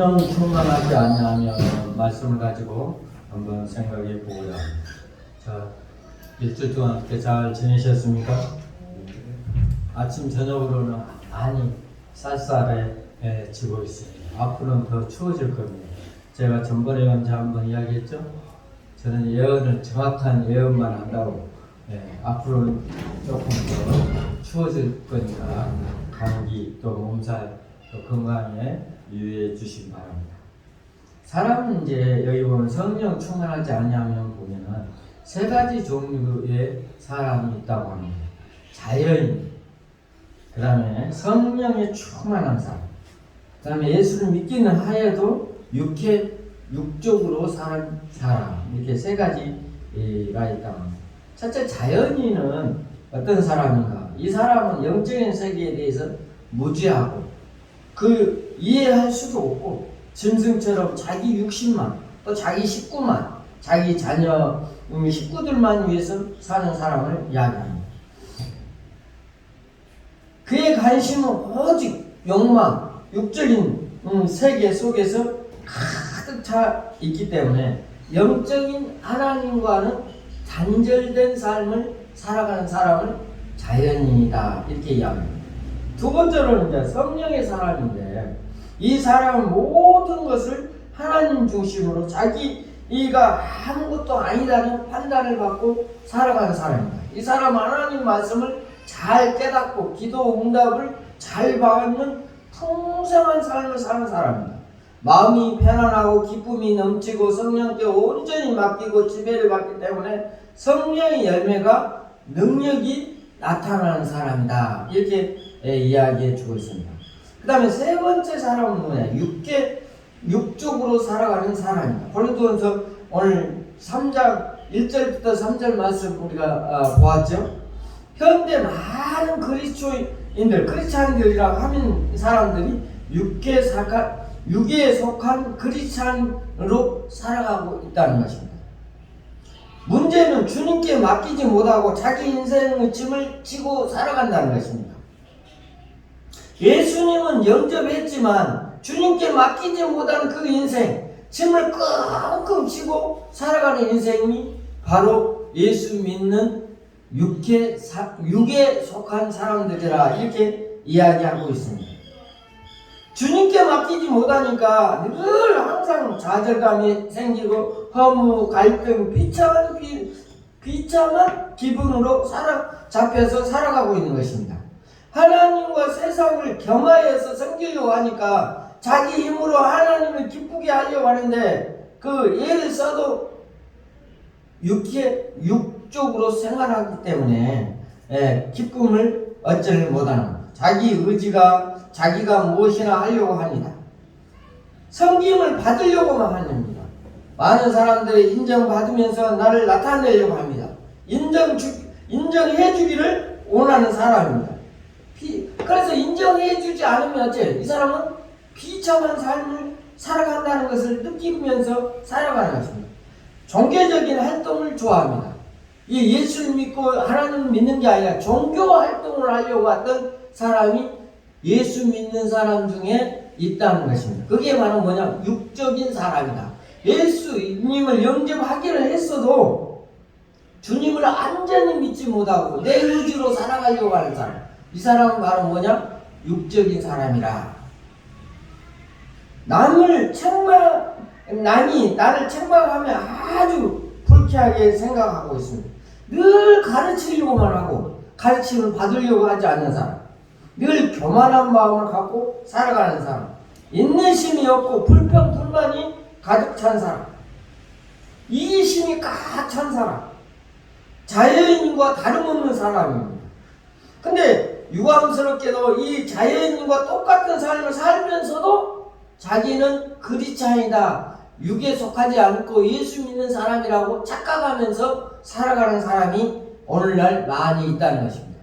성령 충만하지 아니하면 말씀을 가지고 한번 생각해 보고자 합니다. 자, 일주일 동안 어떻게 잘 지내셨습니까? 아침 저녁으로는 많이 쌀쌀해지고 있습니다. 앞으로는 더 추워질 겁니다. 제가 전번에 언제 한번 이야기했죠? 저는 예언을 정확한 예언만 한다고. 앞으로는 조금 더 추워질 거니까 감기 또 몸살 또 건강에 유의해 주시기 바랍니다. 사람은 이제 여기 보면 성령 충만하지 않냐면 보면은 세 가지 종류의 사람이 있다고 합니다. 자연인, 그 다음에 성령에 충만한 사람, 그 다음에 예수를 믿기는 하여도 육적으로 사는 사람, 이렇게 세 가지가 있다고 합니다. 첫째, 자연인은 어떤 사람인가? 이 사람은 영적인 세계에 대해서 무지하고 이해할 수도 없고 짐승처럼 자기 육신만 또 자기 식구만 자기 자녀 식구들만 위해서 사는 사람을 이야기합니다. 그의 관심은 오직 욕망, 육적인 세계 속에서 가득 차 있기 때문에 영적인 하나님과는 단절된 삶을 살아가는 사람을 자연인이다 이렇게 이야기합니다. 두 번째로는 이제 성령의 사람인데 이 사람은 모든 것을 하나님 중심으로 자기가 아무것도 아니라는 판단을 받고 살아가는 사람입니다. 이 사람은 하나님 말씀을 잘 깨닫고 기도 응답을 잘 받는 풍성한 삶을 사는 사람입니다. 마음이 편안하고 기쁨이 넘치고 성령께 온전히 맡기고 지배를 받기 때문에 성령의 열매가 능력이 나타나는 사람이다 이렇게 이야기해 주고 있습니다. 그 다음에 세 번째 사람은 뭐냐? 육적으로 살아가는 사람입니다. 고린도전서 오늘 3장 1절부터 3절 말씀 우리가 보았죠. 현대 많은 크리스찬들이라고 하는 사람들이 육에 속한 크리스찬으로 살아가고 있다는 것입니다. 문제는 주님께 맡기지 못하고 자기 인생의 짐을 지고 살아간다는 것입니다. 예수님은 영접했지만 주님께 맡기지 못한 그 인생, 짐을 끙끙 지고 살아가는 인생이 바로 예수 믿는 육에 속한 사람들이라 이렇게 이야기하고 있습니다. 주님께 맡기지 못하니까 늘 항상 좌절감이 생기고 허무, 갈등, 비참한 기분으로 잡혀서 살아가고 있는 것입니다. 하나님과 세상을 겸하여서 섬기려고 하니까 자기 힘으로 하나님을 기쁘게 하려고 하는데 그 예를 써도 육적으로 생활하기 때문에 기쁨을 얻지를 못하는 겁니다. 자기 의지가 자기가 무엇이나 하려고 합니다. 섬김을 받으려고만 합니다. 많은 사람들이 인정받으면서 나를 나타내려고 합니다. 인정해 주기를 원하는 사람입니다. 그래서 인정해 주지 않으면 어째 이 사람은 비참한 삶을 살아간다는 것을 느끼면서 살아가는 것입니다. 종교적인 활동을 좋아합니다. 이 예수를 믿고 하나님을 믿는 게 아니라 종교 활동을 하려고 했던 사람이 예수 믿는 사람 중에 있다는 것입니다. 그게 바로 뭐냐? 육적인 사람이다. 예수님을 영접하기를 했어도 주님을 완전히 믿지 못하고 내 의지로 살아가려고 하는 사람, 이 사람은 바로 뭐냐? 육적인 사람이라. 남이 나를 책망하면 아주 불쾌하게 생각하고 있습니다. 늘 가르치려고만 하고 가르침을 받으려고 하지 않는 사람, 늘 교만한 마음을 갖고 살아가는 사람, 인내심이 없고 불평 불만이 가득 찬 사람, 이기심이 꽉 찬 사람, 자연인과 다름없는 사람입니다. 근데 유감스럽게도 이 자연인과 똑같은 삶을 살면서도 자기는 크리스찬이다, 육에 속하지 않고 예수 믿는 사람이라고 착각하면서 살아가는 사람이 오늘날 많이 있다는 것입니다.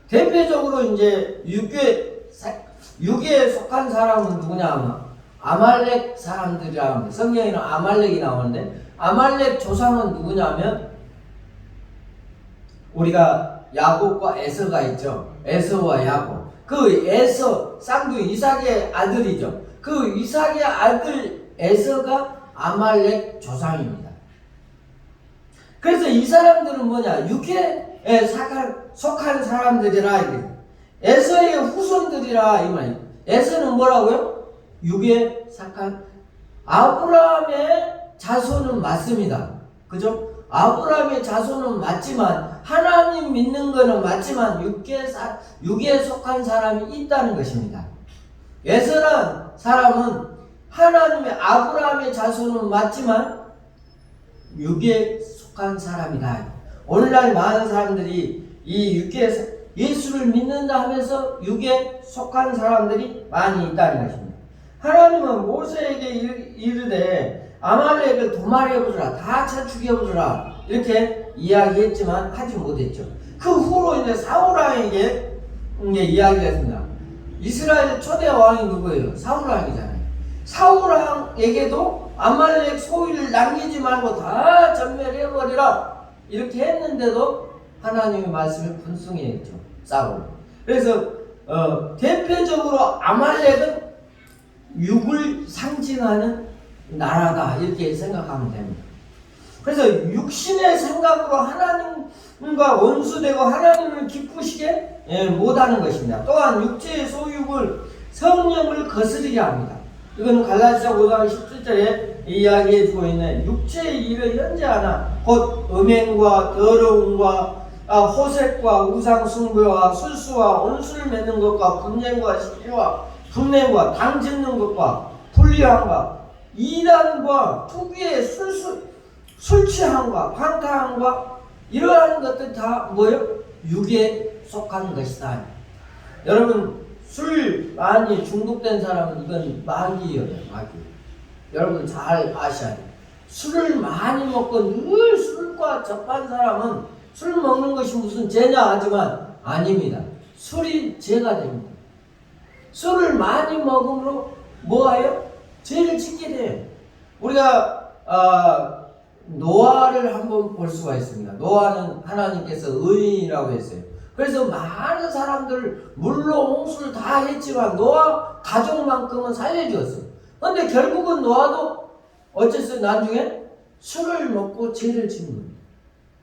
대표적으로 이제 육에 속한 사람은 누구냐 하면 아말렉 사람들이라 합니다. 성경에는 아말렉이 나오는데 아말렉 조상은 누구냐면 우리가 야곱과 에서가 있죠. 에서와 야곱. 그 에서 쌍둥이 이삭의 아들이죠. 그 이삭의 아들 에서가 아말렉 조상입니다. 그래서 이 사람들은 뭐냐? 육해에 속한 사람들이라 이게. 에서의 후손들이라 이 말이에요. 에서는 뭐라고요? 육에 속한 아브라함의 자손은 맞습니다. 그죠? 아브라함의 자손은 맞지만 하나님 믿는 거는 맞지만 육에 속한 사람이 있다는 것입니다. 에서란 사람은 하나님의 아브라함의 자손은 맞지만 육에 속한 사람이다. 오늘날 많은 사람들이 이 육에 예수를 믿는다 하면서 육에 속한 사람들이 많이 있다는 것입니다. 하나님은 모세에게 이르되 아말렉을 도말해보라, 다 쳐 죽여보라 이렇게 이야기했지만 하지 못했죠. 그 후로 이제 사울왕에게 이야기를 했습니다. 이스라엘 초대 왕이 누구예요? 사울왕이잖아요. 사울왕에게도 아말렉 소위를 남기지 말고 다 전멸해버리라 이렇게 했는데도 하나님의 말씀을 분숭해했죠. 사울. 그래서 대표적으로 아말렉은 육을 상징하는 나라다 이렇게 생각하면 됩니다. 그래서 육신의 생각으로 하나님과 원수되고 하나님을 기쁘시게 못하는 것입니다. 또한 육체의 소욕을 성령을 거스르게 합니다. 이건 갈라디아 5장 17절에 이야기해주고 있는 육체의 일을 현재하나 곧 음행과 더러움과 호색과 우상숭배와 술수와 온수를 맺는 것과 분쟁과 시기와 분냉과 당 짓는 것과 불리함과 이단과 투기의 술 취함과 방탕함과 이러한 것들 다 뭐예요? 육에 속한 것이다. 여러분 술 많이 중독된 사람은 이건 마귀예요. 마귀. 여러분 잘 아셔야 돼요. 술을 많이 먹고 늘 술과 접한 사람은 술 먹는 것이 무슨 죄냐 하지만 아닙니다. 술이 죄가 됩니다. 술을 많이 먹음으로 뭐예요? 죄를 짓게 돼요. 우리가 노아를 한번 볼 수가 있습니다. 노아는 하나님께서 의인이라고 했어요. 그래서 많은 사람들 물로 홍수를 다 했지만 노아 가족만큼은 살려주었어요. 그런데 결국은 노아도 어쨌어요? 나중에 술을 먹고 죄를 짓는 거예요.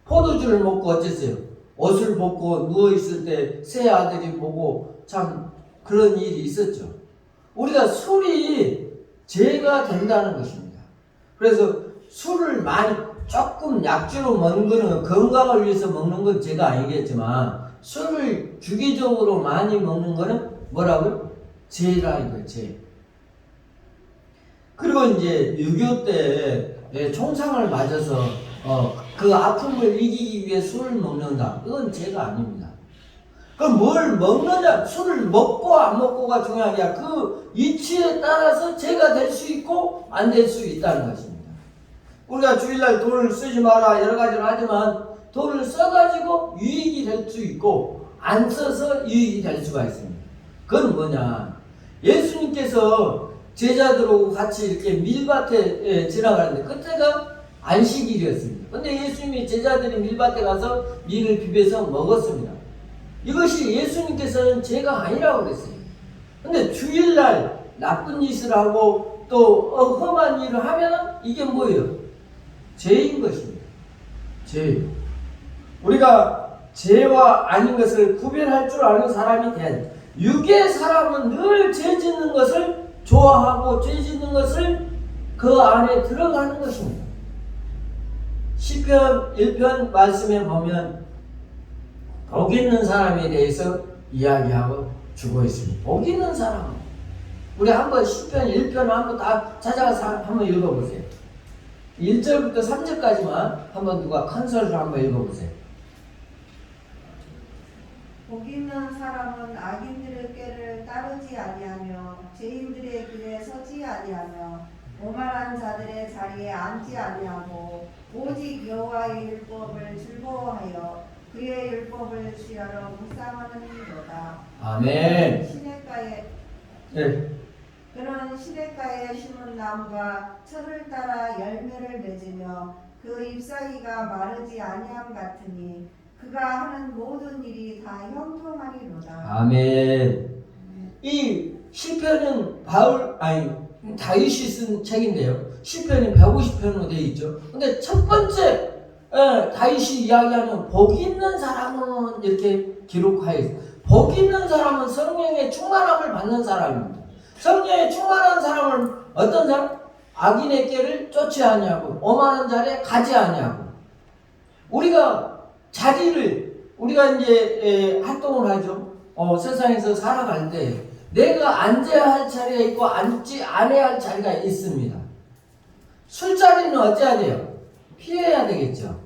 포도주를 먹고 어쨌어요? 옷을 벗고 누워있을 때 새 아들이 보고 참 그런 일이 있었죠. 우리가 술이 죄가 된다는 것입니다. 그래서 술을 많이 조금 약주로 먹는 거는 건강을 위해서 먹는 건 죄가 아니겠지만 술을 주기적으로 많이 먹는 거는 뭐라고요? 죄라 이거예요. 죄. 그리고 이제 6.25 때 총상을 맞아서 그 아픔을 이기기 위해 술을 먹는다. 그건 죄가 아닙니다. 그럼 뭘 먹느냐, 술을 먹고 안 먹고가 중요한 게 아니라 그 이치에 따라서 죄가 될 수 있고 안 될 수 있다는 것입니다. 우리가 주일날 돈을 쓰지 마라 여러 가지를 하지만 돈을 써가지고 유익이 될 수 있고 안 써서 유익이 될 수가 있습니다. 그건 뭐냐, 예수님께서 제자들하고 같이 이렇게 밀밭에 지나가는데 그때가 안식일이었습니다. 근데 예수님이 제자들이 밀밭에 가서 밀을 비벼서 먹었습니다. 이것이 예수님께서는 죄가 아니라고 그랬어요. 근데 주일날 나쁜 짓을 하고 또 험한 일을 하면은 이게 뭐예요? 죄인 것입니다. 죄. 우리가 죄와 아닌 것을 구별할 줄 아는 사람이 된 육의 사람은 늘 죄 짓는 것을 좋아하고 죄 짓는 것을 그 안에 들어가는 것입니다. 시편 1편 말씀에 보면 복 있는 사람에 대해서 이야기하고 주고 있습니다. 복 있는 사람. 우리 한번 시편 1편 한번 다 찾아가서 한번 읽어보세요. 1절부터 3절까지만 한번 누가 컨설을 한번 읽어보세요. 복 있는 사람은 악인들의 꾀를 따르지 아니하며 죄인들의 길에 서지 아니하며 오만한 자들의 자리에 앉지 아니하고 오직 여호와의 율법을 즐거워하여 그의 율법을 주야로 묵상하는 이로다. 아멘. 시냇가에 네. 그는 시냇가에 심은 나무가 철을 따라 열매를 맺으며 그 잎사귀가 마르지 아니함 같으니 그가 하는 모든 일이 다 형통하리로다. 아멘. 이 시편은 다윗이 쓴 책인데요. 시편이 150편으로 되어 있죠. 근데 첫 번째 다윗이 이야기하는 복 있는 사람은 이렇게 기록하여 있어요. 복 있는 사람은 성령의 충만함을 받는 사람입니다. 성령의 충만한 사람은 어떤 사람? 악인의 길을 쫓지 아니하고 오만한 자리에 가지 아니하고. 우리가 이제 활동을 하죠. 세상에서 살아갈 때 내가 앉아야 할 자리가 있고 앉지 않아야 할 자리가 있습니다. 술자리는 어찌해야 돼요? 피해야 되겠죠.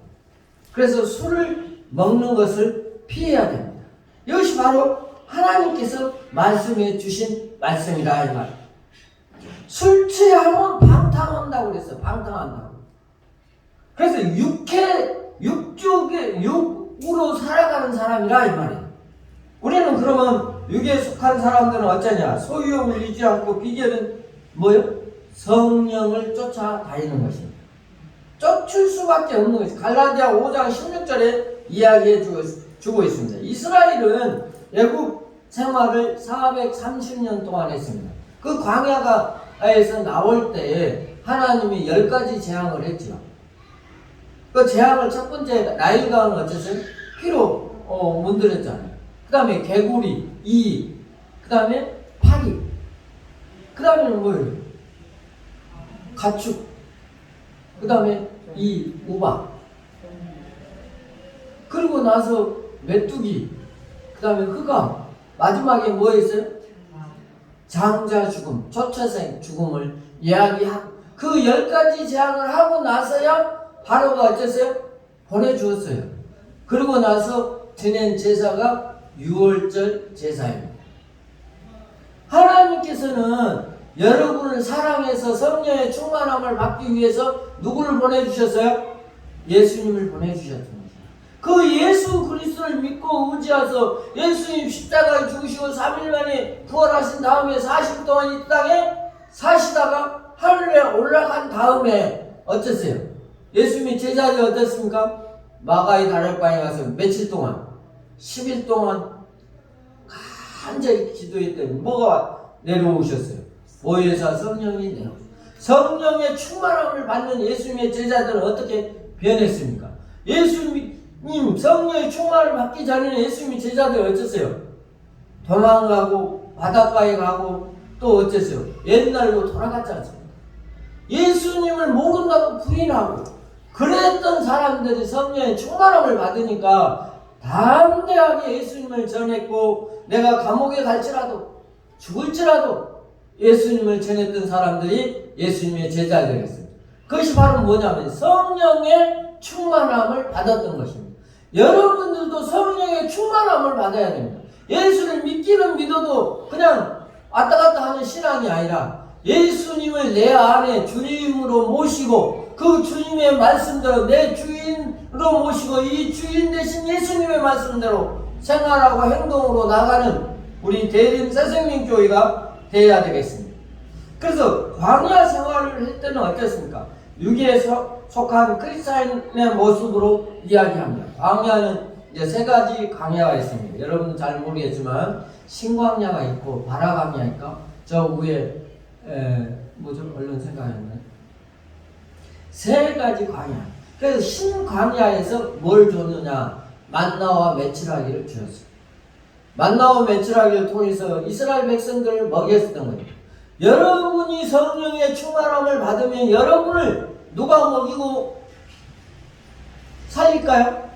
그래서 술을 먹는 것을 피해야 됩니다. 이것이 바로 하나님께서 말씀해 주신 말씀이다 이 말. 술 취하면 방탕한다고 그랬어요. 방탕한다고. 그래서 육으로 살아가는 사람이라 이 말이에요. 우리는 그러면 육에 속한 사람들은 어쩌냐? 소유욕을 잃지 않고 비결은 뭐예요? 성령을 쫓아다니는 것입니다. 쫓을 수밖에 없는 것이 갈라디아 5장 16절에 이야기해 주고 있습니다. 이스라엘은 애국 생활을 430년 동안 했습니다. 그 광야에서 나올 때 하나님이 10가지 재앙을 했죠. 그 재앙을 첫 번째 나일강은 어쨌어요? 피로 문드렸잖아요. 그 다음에 개구리, 이, 그 다음에 파리, 그 다음에는 뭐예요? 가축, 그 다음에 이 우박, 그리고 나서 메뚜기, 그 다음에 흑암, 마지막에 뭐 있어요? 장자 죽음, 초차생 죽음을 이야기하고 그 10가지 재앙을 하고 나서야 바로가 어쨌어요? 보내주었어요. 그러고 나서 지낸 제사가 6월절 제사입니다. 하나님께서는 여러분을 사랑해서 성령의 충만함을 받기 위해서 누구를 보내주셨어요? 예수님을 보내주셨습니다. 그 예수 그리스도를 믿고 의지해서 예수님 십자가에 죽으시고 3일 만에 부활하신 다음에 40일 동안 이 땅에 사시다가 하늘에 올라간 다음에 어땠어요? 예수님이 제자들이 어땠습니까? 마가의 다락방에 가서 며칠 동안 10일 동안 간절히 기도했더니 뭐가 내려오셨어요? 모여서 성령이 내려오셨어요. 성령의 충만함을 받는 예수님의 제자들은 어떻게 변했습니까? 예수님 성령의 충만을 받기 전에는 예수님의 제자들이 어땠어요? 도망가고 바닷가에 가고 또 어땠어요? 옛날로 돌아갔지 않습니까? 예수님을 모른다고 부인하고 그랬던 사람들이 성령의 충만함을 받으니까 담대하게 예수님을 전했고 내가 감옥에 갈지라도 죽을지라도 예수님을 전했던 사람들이 예수님의 제자들이었습니다. 그것이 바로 뭐냐면 성령의 충만함을 받았던 것입니다. 여러분들도 성령의 충만함을 받아야 됩니다. 예수를 믿기는 믿어도 그냥 왔다 갔다 하는 신앙이 아니라 예수님을 내 안에 주님으로 모시고 그 주님의 말씀대로 내 주인으로 모시고 이 주인 대신 예수님의 말씀대로 생활하고 행동으로 나가는 우리 대림 새생명교회가 되어야 되겠습니다. 그래서 광야 생활을 할 때는 어떻습니까? 육에 속한 크리스찬의 모습으로 이야기합니다. 광야는 이제 3가지 광야가 있습니다. 여러분은 잘 모르겠지만 신광야가 있고 바라광야 있고 저 위에 뭐죠? 얼른 생각했네. 3가지 광야. 그래서 신광야에서 뭘 줬느냐? 만나와 메추라기를 주었어요. 만나와 메추라기를 통해서 이스라엘 백성들을 먹였었던 거예요. 여러분이 성령의 충만함을 받으면 여러분을 누가 먹이고 살릴까요?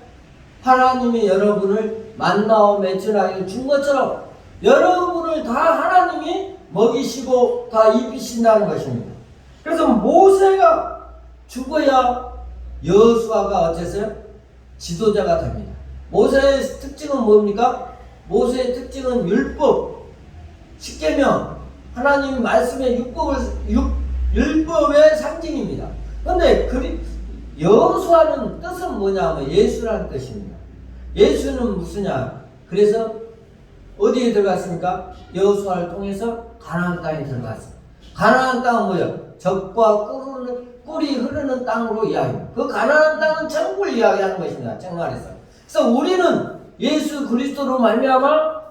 하나님이 여러분을 만나와 메추라기를 준 것처럼 여러분을 다 하나님이 먹이시고 다 입히신다는 것입니다. 그래서 모세가 죽어야 여호수아가 어째서요? 지도자가 됩니다. 모세의 특징은 뭡니까? 모세의 특징은 율법, 십계명, 하나님 말씀의 율법의 상징입니다. 그런데 여호수아는 뜻은 뭐냐면 예수라는 뜻입니다. 예수는 무슨냐? 그래서 어디에 들어갔습니까? 여호수아를 통해서 가나안 땅에 들어갔습니다. 가나안 땅은 뭐예요? 젖과 꿀이 흐르는 땅으로 이야기합니다. 그 가나안 땅은 천국을 이야기하는 것입니다. 정말에서. 그래서 우리는 예수 그리스도로 말미암아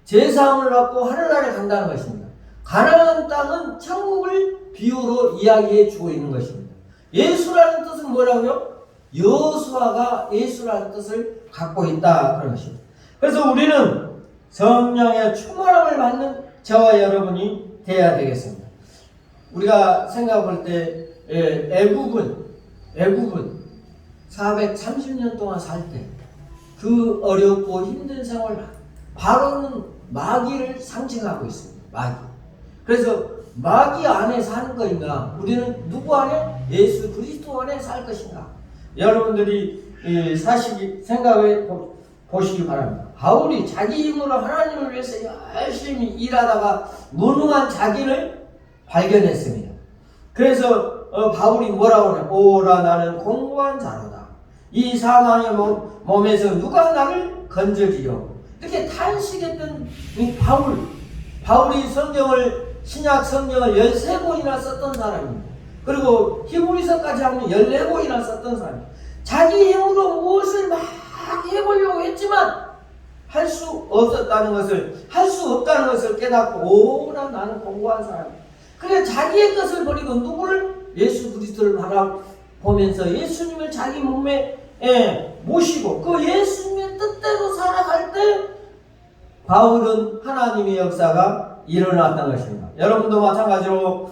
제사함을 받고 하늘나라에 간다는 것입니다. 가나안 땅은 천국을 비유로 이야기해 주고 있는 것입니다. 예수라는 뜻은 뭐라고요? 여호수아가 예수라는 뜻을 갖고 있다 그런 것입니다. 그래서 우리는 성령의 충만함을 받는 저와 여러분이 되어야 되겠습니다. 우리가 생각해 볼 때 애국은 430년 동안 살 때 그 어렵고 힘든 생활, 바로는 마귀를 상징하고 있습니다. 마귀. 그래서 마귀 안에 사는 것인가? 우리는 누구 안에? 예수 그리스도 안에 살 것인가? 여러분들이 생각해 보시기 바랍니다. 바울이 자기 힘으로 하나님을 위해서 열심히 일하다가 무능한 자기를 발견했습니다. 그래서 바울이 뭐라고 하냐? 오라 나는 공고한 자로다. 이 사망의 몸에서 누가 나를 건져지요? 이렇게 탄식했던 이 바울이 신약 성경을 13권이나 썼던 사람입니다. 그리고 히브리서까지 하면 14권이나 썼던 사람입니다. 자기 힘으로 무엇을 막 해보려고 했지만 할 수 없다는 것을 깨닫고 오라 나는 공고한 사람이다. 그래 자기의 것을 버리고 누구를? 예수 그리스도를 바라보면서 예수님을 자기 몸에 모시고 그 예수님의 뜻대로 살아갈 때 바울은 하나님의 역사가 일어났던 것입니다. 여러분도 마찬가지로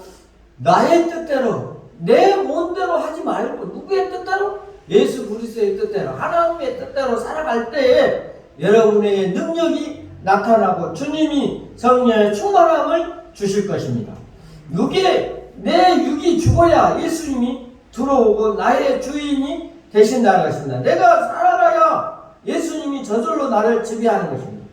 나의 뜻대로 내 몸대로 하지 말고 누구의 뜻대로? 예수 그리스도의 뜻대로 하나님의 뜻대로 살아갈 때에 여러분의 능력이 나타나고 주님이 성령의 충만함을 주실 것입니다. 내 육이 죽어야 예수님이 들어오고 나의 주인이 되신다는 것입니다. 내가 살아가야 예수님이 저절로 나를 지배하는 것입니다.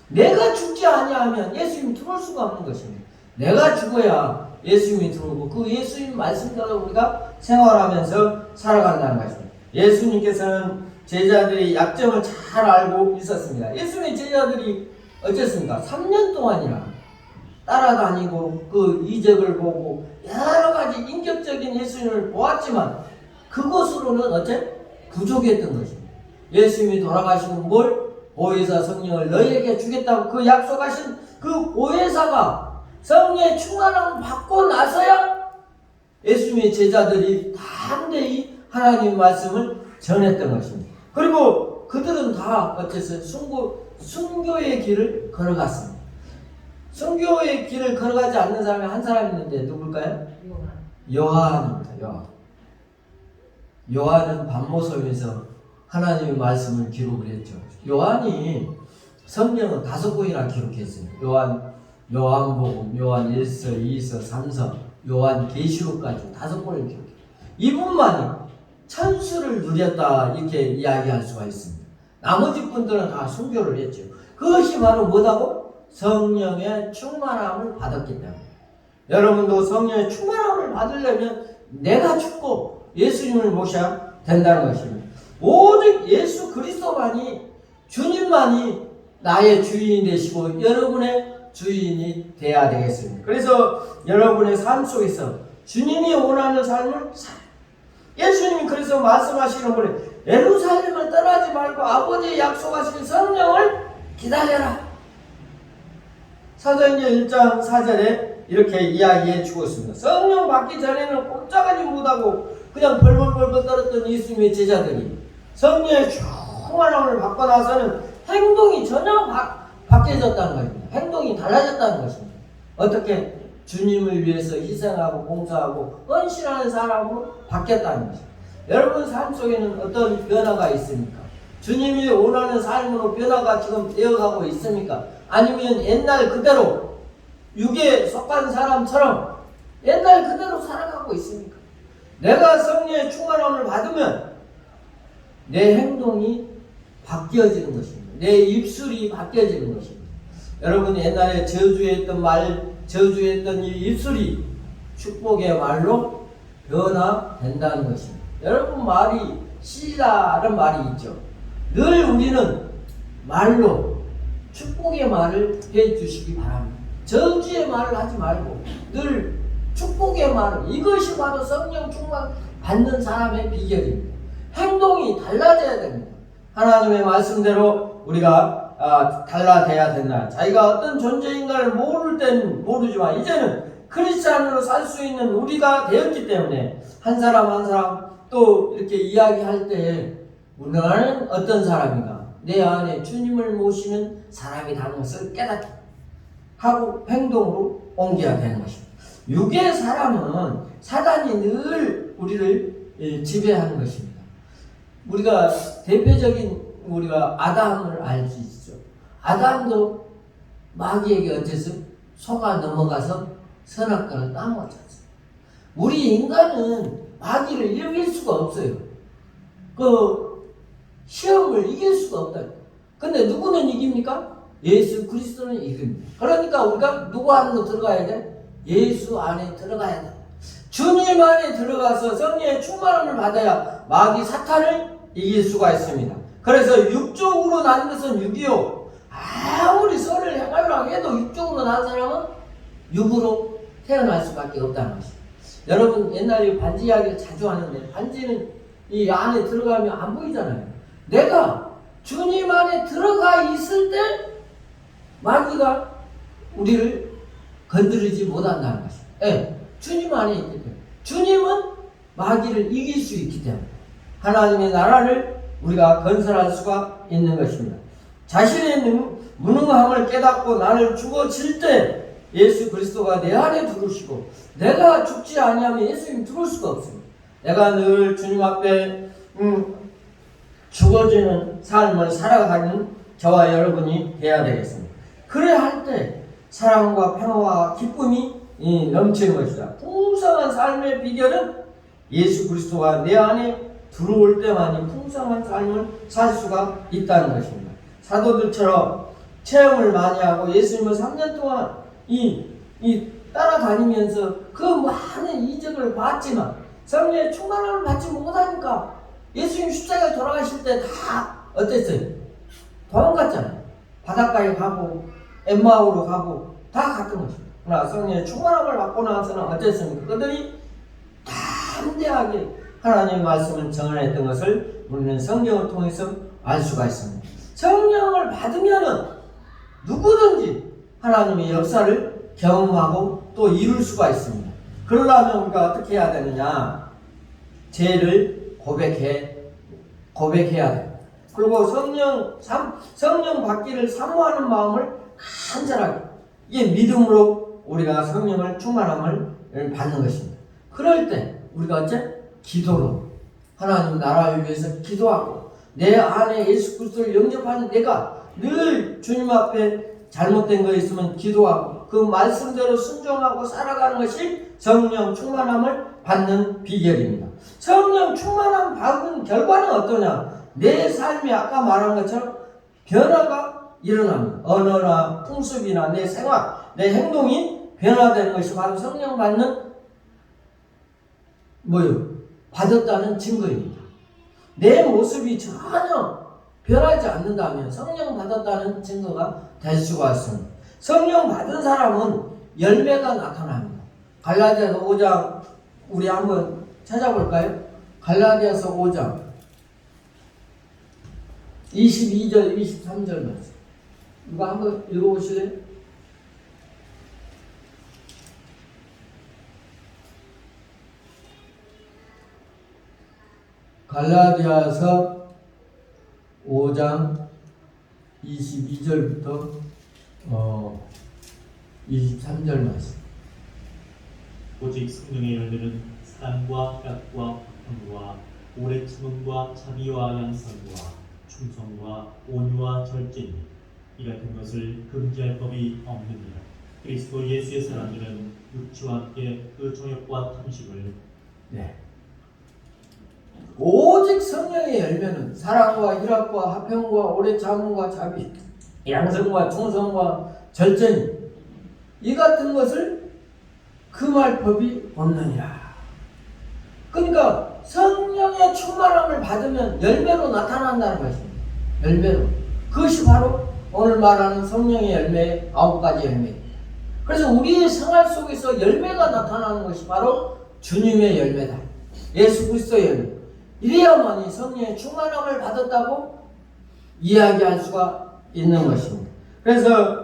내가 죽지 아니하면 예수님이 들어올 수가 없는 것입니다. 내가 죽어야 예수님이 들어오고 그 예수님 말씀대로 우리가 생활하면서 살아간다는 것입니다. 예수님께서는 제자들의 약점을 잘 알고 있었습니다. 예수님의 제자들이 어쨌습니까? 3년 동안이나 따라다니고 그 이적을 보고 여러 가지 인격적인 예수님을 보았지만 그것으로는 부족했던 것입니다. 예수님이 돌아가시고 보혜사 성령을 너희에게 주겠다고 그 약속하신 그 보혜사가 성령의 충만함을 받고 나서야 예수님의 제자들이 담대히 하나님의 말씀을 전했던 것입니다. 그리고 그들은 다 순교의 길을 걸어갔습니다. 순교의 길을 걸어가지 않는 사람이 한 사람 있는데 누굴까요? 요한입니다. 요한은 밤모섬에서 하나님의 말씀을 기록을 했죠. 요한이 성경은 5권이나 기록했어요. 요한복음, 요한 1서, 2서, 3서, 요한 계시록까지 5권을 기록했어요. 이분만이 천수를 누렸다 이렇게 이야기할 수가 있습니다. 나머지 분들은 다 순교를 했죠. 그것이 바로 뭐다고? 성령의 충만함을 받았기 때문에. 여러분도 성령의 충만함을 받으려면 내가 죽고 예수님을 모셔야 된다는 것입니다. 오직 예수 그리스도만이, 주님만이 나의 주인이 되시고 여러분의 주인이 되어야 되겠습니다. 그래서 여러분의 삶 속에서 주님이 원하는 삶을 예수님이 그래서 말씀하시는 분이 예루살렘을 떠나지 말고 아버지의 약속하신 성령을 기다려라. 사도행전 1장 4절에 이렇게 이야기해 주고 있습니다. 성령 받기 전에는 꼼짝하지 못하고 그냥 벌벌벌벌 떨었던 예수님의 제자들이 성령의 충만함을 받고 나서는 행동이 전혀 바뀌어졌다는 것입니다. 행동이 달라졌다는 것입니다. 어떻게? 주님을 위해서 희생하고 봉사하고 헌신하는 사람으로 바뀌었다는 것입니다. 여러분 삶 속에는 어떤 변화가 있습니까? 주님이 원하는 삶으로 변화가 지금 되어가고 있습니까? 아니면 옛날 그대로 육에 속한 사람처럼 옛날 그대로 살아가고 있습니까? 내가 성령의 충만함을 받으면 내 행동이 바뀌어지는 것입니다. 내 입술이 바뀌어지는 것입니다. 여러분 옛날에 저주했던 이 입술이 축복의 말로 변화된다는 것입니다. 여러분 말이 씨라는 말이 있죠. 늘 우리는 말로 축복의 말을 해주시기 바랍니다. 저주의 말을 하지 말고 늘 축복의 말을, 이것이 바로 성령 충만 받는 사람의 비결입니다. 행동이 달라져야 됩니다. 하나님의 말씀대로 우리가 달라돼야 된다. 자기가 어떤 존재인가를 모를 땐 모르지만 이제는 크리스찬으로 살 수 있는 우리가 되었기 때문에 한 사람 한 사람 또 이렇게 이야기할 때에 우리는 어떤 사람인가, 내 안에 주님을 모시는 사람이라는 것을 깨닫게 하고 행동으로 옮겨야 되는 것입니다. 육의 사람은 사단이 늘 우리를 지배하는 것입니다. 우리가 대표적인 우리가 아담을 알 수 있죠. 아담도 마귀에게 어째서 속아 넘어가서 선악과를 따먹었잖아요. 우리 인간은 마귀를 이길 수가 없어요. 그 시험을 이길 수가 없다. 근데 누구는 이깁니까? 예수 그리스도는 이깁니다. 그러니까 우리가 누구 안으로 들어가야 돼? 예수 안에 들어가야 돼. 주님 안에 들어가서 성령의 충만함을 받아야 마귀 사탄을 이길 수가 있습니다. 그래서 육적으로 난 것은 육이요. 아무리 선을 행하려고 해도 육적으로 난 사람은 육으로 태어날 수밖에 없다는 것입니다. 여러분 옛날에 반지 이야기를 자주 하는데 반지는 이 안에 들어가면 안 보이잖아요. 내가 주님 안에 들어가 있을 때 마귀가 우리를 건드리지 못한다는 것입니다. 예, 주님 안에 있기 때문에. 주님은 마귀를 이길 수 있기 때문에 하나님의 나라를 우리가 건설할 수가 있는 것입니다. 자신의 무능함을 깨닫고 나를 죽어질 때 예수 그리스도가 내 안에 들어오시고 내가 죽지 아니하면 예수님 들어올 수가 없습니다. 내가 늘 주님 앞에 죽어지는 삶을 살아가는 저와 여러분이 되어야 되겠습니다. 그래 할 때 사랑과 평화와 기쁨이 넘치는 것이다. 풍성한 삶의 비결은 예수 그리스도가 내 안에 들어올 때만이 풍성한 삶을 살 수가 있다는 것입니다. 사도들처럼 체험을 많이 하고 예수님을 3년 동안 따라다니면서 그 많은 이적을 봤지만 성령의 충만함을 받지 못하니까 예수님 십자가에 돌아가실 때 다 어땠어요? 도망갔잖아요. 바닷가에 가고 엠마오로 가고 다 갔던 것입니다. 그러나 성령의 충만함을 받고 나서는 어땠습니까? 그들이 담대하게 하나님의 말씀을 전했던 것을 우리는 성경을 통해서 알 수가 있습니다. 성령을 받으면은 누구든지 하나님의 역사를 경험하고 또 이룰 수가 있습니다. 그러려면 우리가 어떻게 해야 되느냐? 죄를 고백해야 돼요. 그리고 성령 받기를 사모하는 마음을 간절하게, 이게 믿음으로 우리가 성령을 충만함을 받는 것입니다. 그럴 때 우리가 어째? 기도로 하나님 나라를 위해서 기도하고 내 안에 예수 그리스도를 영접하는 내가 늘 주님 앞에 잘못된 거 있으면 기도하고 그 말씀대로 순종하고 살아가는 것이 성령 충만함을 받는 비결입니다. 성령 충만함 받은 결과는 어떠냐? 내 삶이 아까 말한 것처럼 변화가 일어납니다. 언어나 풍습이나 내 생활, 내 행동이 변화되는 것이 바로 성령 받는 받았다는 증거입니다. 내 모습이 전혀 변하지 않는다면 성령 받았다는 증거가 될 수가 있습니다. 성령 받은 사람은 열매가 나타납니다. 갈라디아서 5장 우리 한번 찾아볼까요? 갈라디아서 5장 22절 23절 말씀 이거 한번 읽어보실래요? 갈라디아서 5장 22절부터 23절 말씀. 오직 성령의 열매는 사랑과 희락과 화평과 오래 참음과 자비와 양선과 충성과 온유와 절제니 이 같은 것을 금지할 법이 없느니라. 그리스도 예수의 사람들은 육체와 함께 그 정욕과 탐식을 오직 성령의 열매는 사랑과 희락과 화평과 오래 참음과 자비, 양성과 충성과 절제니 이 같은 것을 금할 법이 없느니라. 그러니까 성령의 충만함을 받으면 열매로 나타난다는 것입니다. 열매로. 그것이 바로 오늘 말하는 성령의 열매의 9가지 열매입니다. 그래서 우리의 생활 속에서 열매가 나타나는 것이 바로 주님의 열매다. 예수 그리스도의 열매. 이래야만이 성령의 충만함을 받았다고 이야기할 수가 있는 것입니다. 그래서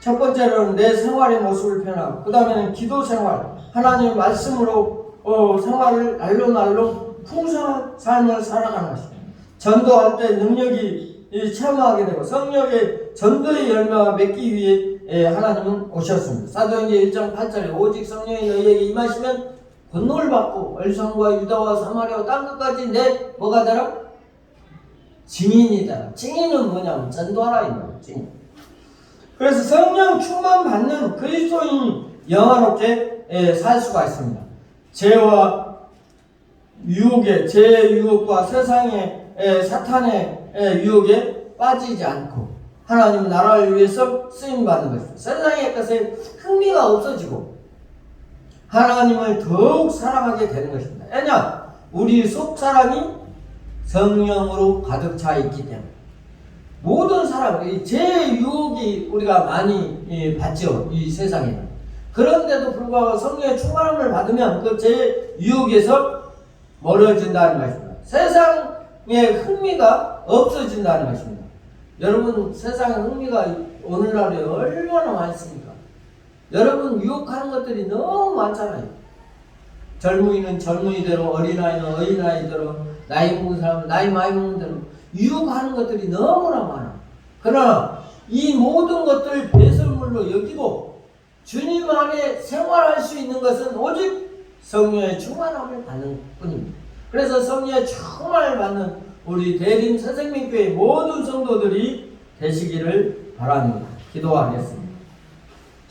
첫 번째로는 내 생활의 모습을 표현하고, 그 다음에는 기도 생활, 하나님의 말씀으로 생활을 날로 풍성한 삶을 살아가는 것입니다. 전도할 때 능력이 체험하게 되고 성령의 전도의 열매가 맺기 위해 하나님은 오셨습니다. 사도행전 1장 8절에 오직 성령이 너희에게 임하시면 권능을 받고 얼성과 유다와 사마리아와 땅 끝까지 내 뭐가 되라? 증인이다. 증인은 뭐냐면 전도하라 이 말이에요. 증인. 그래서 성령 충만 받는 그리스도인이 영화롭게 살 수가 있습니다. 죄와 유혹에, 죄의 유혹과 세상의 사탄의 유혹에 빠지지 않고 하나님 나라를 위해서 쓰임받는 것입니다. 세상의 것에 흥미가 없어지고 하나님을 더욱 사랑하게 되는 것입니다. 왜냐? 우리 속 사람이 성령으로 가득 차 있기 때문에 모든 사람, 죄의 유혹이 우리가 많이 받죠. 이 세상에는. 그런데도 불구하고 성령의 충만함을 받으면 그 죄의 유혹에서 멀어진다는 것입니다. 세상의 흥미가 없어진다는 것입니다. 여러분, 세상의 흥미가 오늘날에 얼마나 많습니까? 여러분, 유혹하는 것들이 너무 많잖아요. 젊은이는 젊은이대로, 어린아이는 어린아이대로, 나이 먹은 사람은 나이 많이 먹는 대로 유혹하는 것들이 너무나 많아. 그러나 이 모든 것들을 배설물로 여기고 주님 안에 생활할 수 있는 것은 오직 성령의 충만함을 받는 뿐입니다. 그래서 성령의 충만을 받는 우리 대림 새생명교회 모든 성도들이 되시기를 바랍니다. 기도하겠습니다.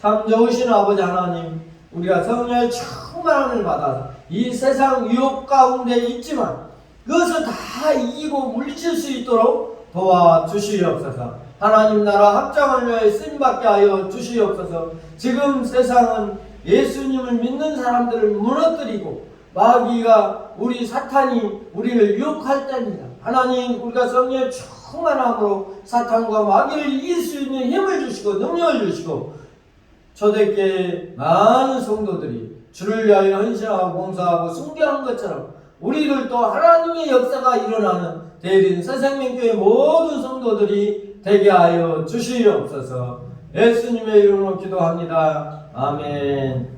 참 좋으신 아버지 하나님, 우리가 성령의 충만함을 받아서 이 세상 유혹 가운데 있지만 그것을 다 이기고 물리칠 수 있도록 도와주시옵소서. 하나님 나라 확장을 위해 쓰임받게 하여 주시옵소서. 지금 세상은 예수님을 믿는 사람들을 무너뜨리고 마귀가, 우리 사탄이 우리를 유혹할 때입니다. 하나님, 우리가 성령의 충만함으로 사탄과 마귀를 이길 수 있는 힘을 주시고 능력을 주시고 초대교회 많은 성도들이 주를 위하여 헌신하고 봉사하고 순교한 것처럼 우리들도 하나님의 역사가 일어나는 대림 새생명교회 모든 성도들이 되게 하여 주시옵소서. 예수님의 이름으로 기도합니다. 아멘.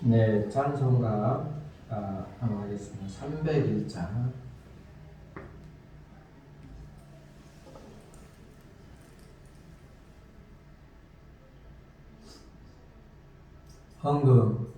네, 찬송가 한번 하겠습니다. 301장. 헌금